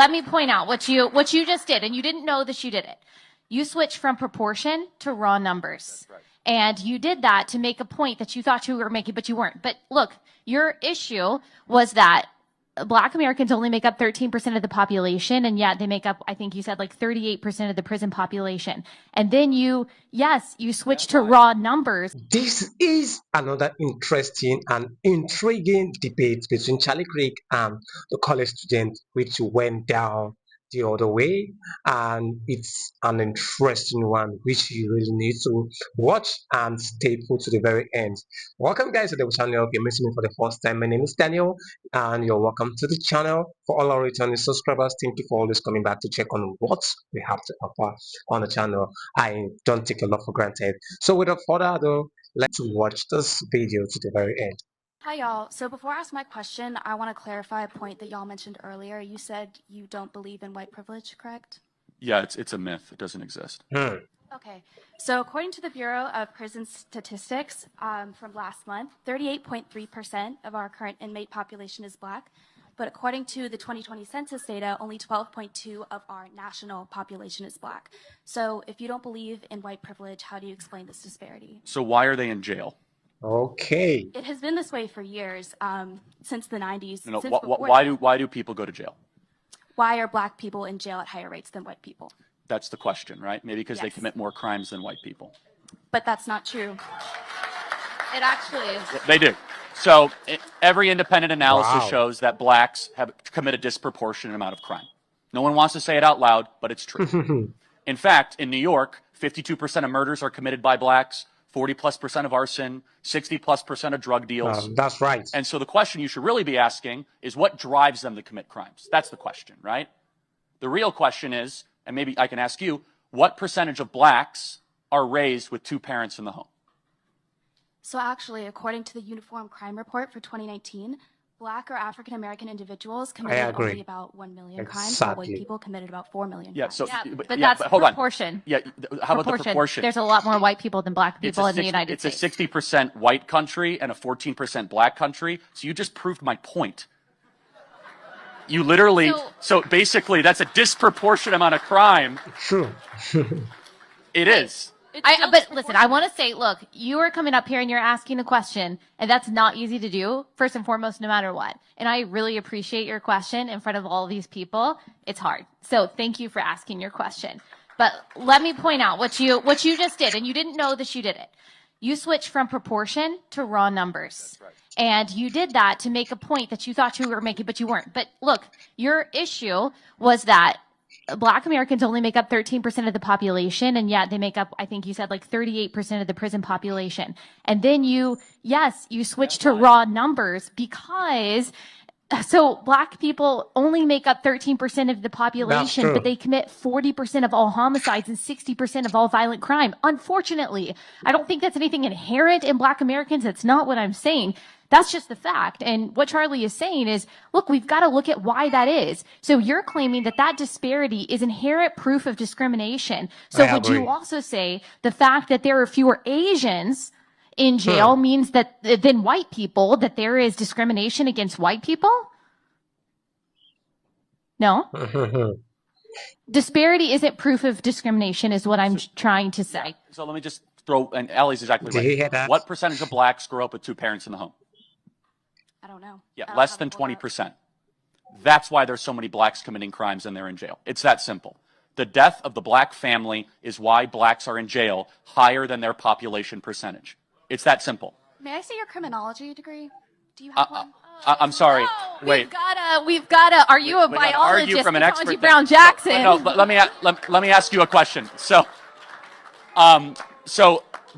Let me point out what you just did, and you didn't know that you did it. You switched from proportion to raw numbers. That's right. And you did that to make a point that you thought you were making, but you weren't. But look, your issue was that Black Americans only make up 13% of the population, and yet they make up, I think you said, like 38% of the prison population. And then you switched to raw numbers. This is another interesting and intriguing debate between Charlie Kirk and the college student, which went down the other way, and it's an interesting one which you really need to watch and stay put to the very end. Welcome guys to the channel. If you're missing me for the first time, my name is Daniel and you're welcome to the channel. For all our returning subscribers, thank you for always coming back to check on what we have to offer on the channel. I don't take a lot for granted. So without further ado, let's watch this video to the very end. Hi y'all. So before I ask my question, I want to clarify a point that y'all mentioned earlier. You said you don't believe in white privilege, correct? Yeah, it's a myth. It doesn't exist. Okay. So according to the Bureau of Prison Statistics from last month, 38.3% of our current inmate population is Black. But according to the 2020 census data, only 12.2% of our national population is Black. So if you don't believe in white privilege, how do you explain this disparity? So why are they in jail? Okay. It has been this way for years, since the 90s. No, since why do people go to jail? Why are Black people in jail at higher rates than white people? That's the question, right? Maybe because they Yes. commit more crimes than white people. But that's not true. It actually is. They do. So every independent analysis Wow. shows that Blacks have committed a disproportionate amount of crime. No one wants to say it out loud, but it's true. In fact, in New York, 52% of murders are committed by Blacks, 40+% of arson, 60+% of drug deals. That's right. And so the question you should really be asking is what drives them to commit crimes? That's the question, right? The real question is, and maybe I can ask you, what percentage of Blacks are raised with two parents in the home? So actually, according to the Uniform Crime Report for 2019, Black or African American individuals committed agree. only about 1 million crimes, while white Exactly. people committed about 4 million Yeah, crimes. so But that's hold on. proportion. Yeah, how about the proportion? There's a lot more white people than Black It's people a in the 60 United it's a States. 60% white country and a 14% Black country. So you just proved my point. You literally, so basically that's a disproportionate amount of crime. True. It is. But listen, I want to say, look, you are coming up here and you're asking a question, and that's not easy to do, first and foremost, no matter what. And I really appreciate your question in front of all these people. It's hard. So thank you for asking your question. But let me point out what you just did, and you didn't know that you did it. You switched from proportion to raw numbers. That's right. And you did that to make a point that you thought you were making, but you weren't. But look, your issue was that Black Americans only make up 13% of the population, and yet they make up, I think you said, like 38% of the prison population. And then you switched to raw numbers because, so Black people only make up 13% of the population, but they commit 40% of all homicides and 60% of all violent crime. Unfortunately, I don't think that's anything inherent in Black Americans. That's not what I'm saying. That's just the fact. And what Charlie is saying is, look, we've got to look at why that is. So you're claiming that that disparity is inherent proof of discrimination. So would you also say the fact that there are fewer Asians in jail means that than white people, that there is discrimination against white people? No? Disparity isn't proof of discrimination is what I'm trying to say. So let me just throw, and Allie's exactly Did you hear right. that? What percentage of Blacks grow up with two parents in the home? I don't know. Yeah, less than 20%. That's why there's so many Blacks committing crimes and they're in jail. It's that simple. The death of the Black family is why Blacks are in jail higher than their population percentage. It's that simple. May I see your criminology degree? Do you have one? I'm sorry. Wait. We've gotta. Are you a we gotta biologist? argue from an expert Ketanji thing. Brown Jackson. No, let me ask you a question. So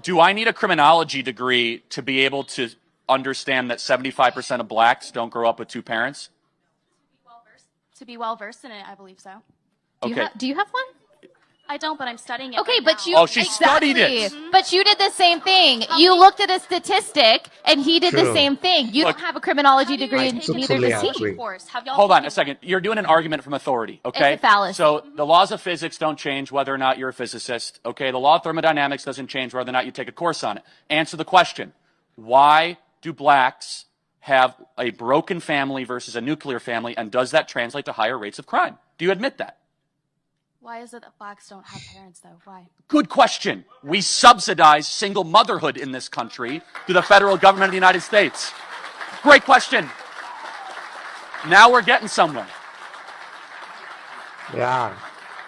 do I need a criminology degree to be able to understand that 75% of Blacks don't grow up with two parents? To be well versed in it, I believe so. Do you have one? I don't, but I'm studying it. Okay, right but now. you. Oh, she studied it. But you did the same thing. You looked at a statistic, and he did the True. same thing. You Look, don't have a criminology degree, and Taken neither totally does a he. agree. course. Have y'all Hold on taken a second. You're doing an argument from authority, okay? It's a fallacy. So the laws of physics don't change whether or not you're a physicist, okay? The law of thermodynamics doesn't change whether or not you take a course on it. Answer the question. Why do Blacks have a broken family versus a nuclear family, and does that translate to higher rates of crime? Do you admit that? Why is it that blacks don't have parents, though? Why? Good question. We subsidize single motherhood in this country through the federal government of the United States. Great question. Now we're getting somewhere. Yeah.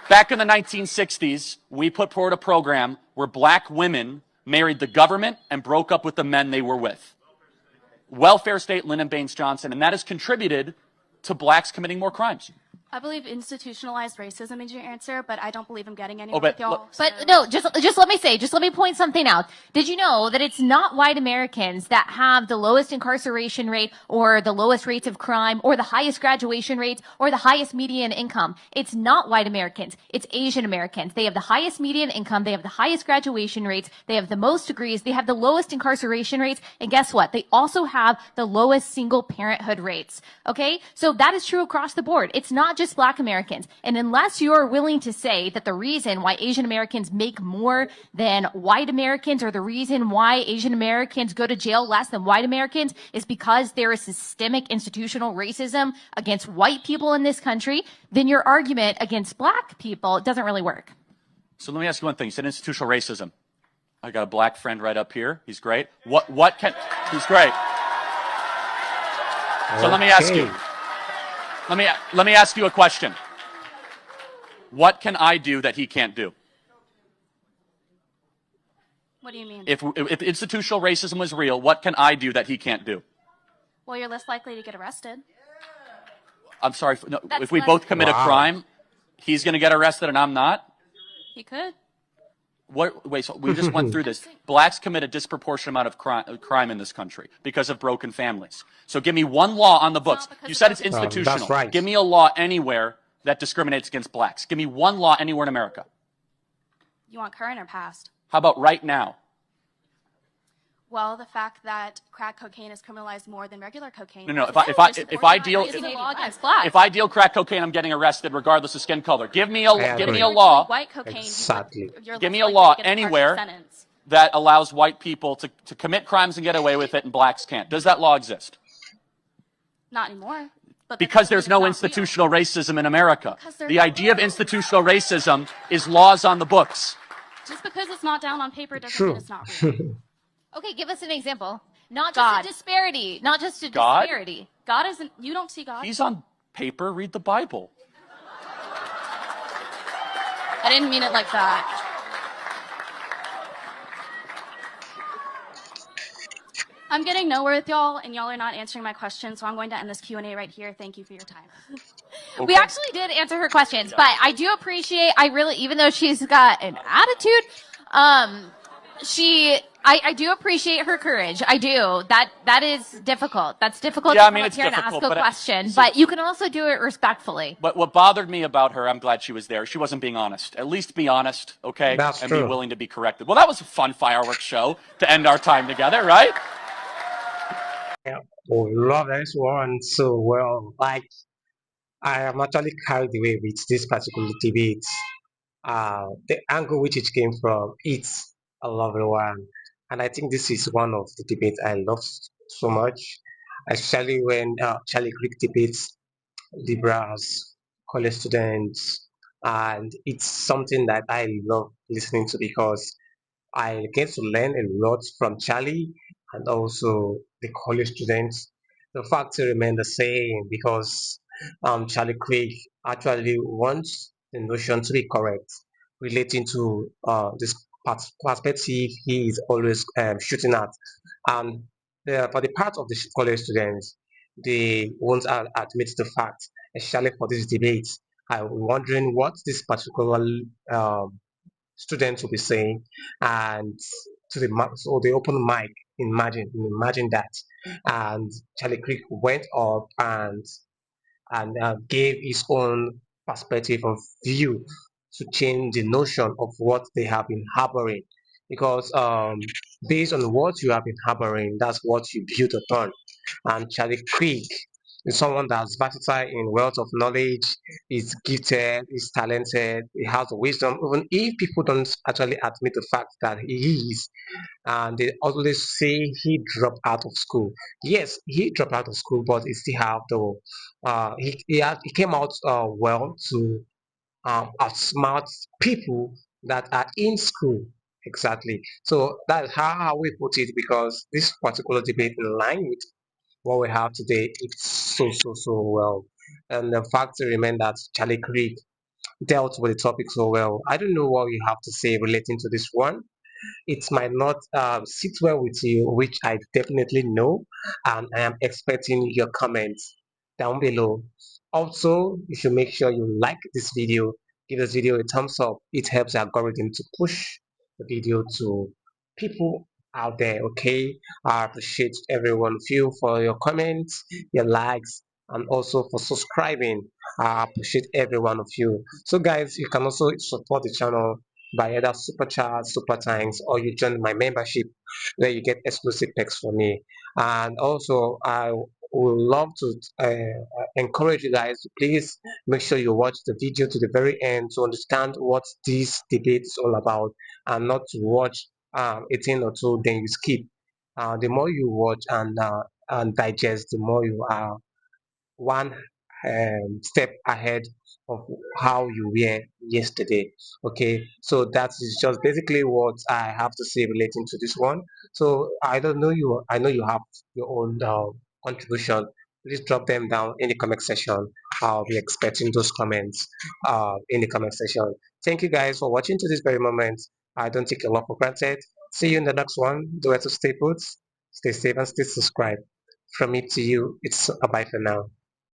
Back in the 1960s, we put forward a program where black women married the government and broke up with the men they were with. Welfare state, Lyndon Baines Johnson, and that has contributed to blacks committing more crimes. I believe institutionalized racism is your answer, but I don't believe I'm getting anywhere Oh, but with y'all. look- But no, just let me point something out. Did you know that it's not white Americans that have the lowest incarceration rate or the lowest rates of crime or the highest graduation rates or the highest median income? It's not white Americans. It's Asian Americans. They have the highest median income. They have the highest graduation rates. They have the most degrees. They have the lowest incarceration rates. And guess what? They also have the lowest single parenthood rates. Okay? So that is true across the board. It's not just black Americans. And unless you are willing to say that the reason why Asian Americans make more than white Americans or the reason why Asian Americans go to jail less than white Americans is because there is systemic institutional racism against white people in this country, then your argument against black people doesn't really work. So let me ask you one thing. You said institutional racism. I got a black friend right up here. He's great. He's great. So let me ask you. Let me ask you a question. What can I do that he can't do? What do you mean? If institutional racism was real, what can I do that he can't do? Well, you're less likely to get arrested. I'm sorry. No, That's if we less- both commit a Wow. crime, he's going to get arrested and I'm not? He could. Wait, so we just went through this. Blacks commit a disproportionate amount of crime in this country because of broken families. So give me one law on the books. because You of said it's broken- institutional. That's right. Give me a law anywhere that discriminates against blacks. Give me one law anywhere in America. You want current or past? How about right now? Well, the fact that crack cocaine is criminalized more than regular cocaine. No, There's if I deal a law against blacks. if I deal crack cocaine, I'm getting arrested regardless of skin color. Give me a I give me agree. a law White cocaine. Exactly. You're Give me less a likely law to get a harsher anywhere. sentence. that allows white people to commit crimes and get away with it and blacks can't. Does that law exist? Not anymore. But Because there's no institutional racism in America. Because there's The not idea of real. institutional racism is laws on the books. Just because it's not down on paper doesn't True. mean it's not real. Okay, give us an example. Not just God. a disparity. Not just a God? disparity. God isn't. You don't see God. He's on paper. Read the Bible. I didn't mean it like that. I'm getting nowhere with y'all, and y'all are not answering my question, so I'm going to end this Q&A right here. Thank you for your time. We Okay. actually did answer her questions, but I do appreciate, even though she's got an attitude, I do appreciate her courage. I do. That is difficult. That's difficult Yeah, to I come mean, up it's here and difficult, ask a but question, but you can also do it respectfully. But what bothered me about her, I'm glad she was there. She wasn't being honest. At least be honest, okay? That's and be true. willing to be corrected. Well, that was a fun fireworks show to end our time together, right? Oh, love this one so well. Like, I am actually carried away with this particular debate. The angle which it came from, it's a lovely one. And I think this is one of the debates I love so much, especially when Charlie Kirk debates liberals, college students, and it's something that I love listening to because I get to learn a lot from Charlie and also the college students. The facts remain the same because Charlie Craig actually wants the notion to be correct relating to this perspective he is always shooting at. And for the part of the college students, they won't admit the fact, especially for this debate. I'm wondering what this particular um, students will be saying, and to so the open mic. Imagine that, and Charlie Creek went up and gave his own perspective of view to change the notion of what they have been harboring, because based on what you have been harboring, that's what you build upon. And Charlie Creek Is someone that's versatile in wealth of knowledge, is gifted, is talented, he has wisdom, even if people don't actually admit the fact that he is. And they always say he dropped out of school. Yes, he dropped out of school, but he still have the he came out well to outsmart people that are in school. Exactly. So that's how we put it, because this particular debate in line with what we have today, it's so well. And the fact remains that Charlie Kirk dealt with the topic so well. I don't know what you have to say relating to this one. It might not sit well with you, which I definitely know, and I am expecting your comments down below. Also, you should make sure you like this video, give this video a thumbs up. It helps the algorithm to push the video to people out there. Okay, I appreciate every one of you for your comments, your likes, and also for subscribing. I appreciate every one of you. So guys, you can also support the channel by either super chat, super thanks, or you join my membership where you get exclusive perks from me. And also, I would love to encourage you guys to please make sure you watch the video to the very end to understand what this debate is all about, and not to watch 18 or two then you skip. The more you watch and digest, the more you are one step ahead of how you were yesterday. Okay, so that is just basically what I have to say relating to this one. So I don't know you. I know you have your own contribution. Please drop them down in the comment section. I'll be expecting those comments in the comment section. Thank you guys for watching to this very moment. I don't take a lot for granted. See you in the next one. Do it to stay put, stay safe, and stay subscribed. From me to you, it's a bye for now.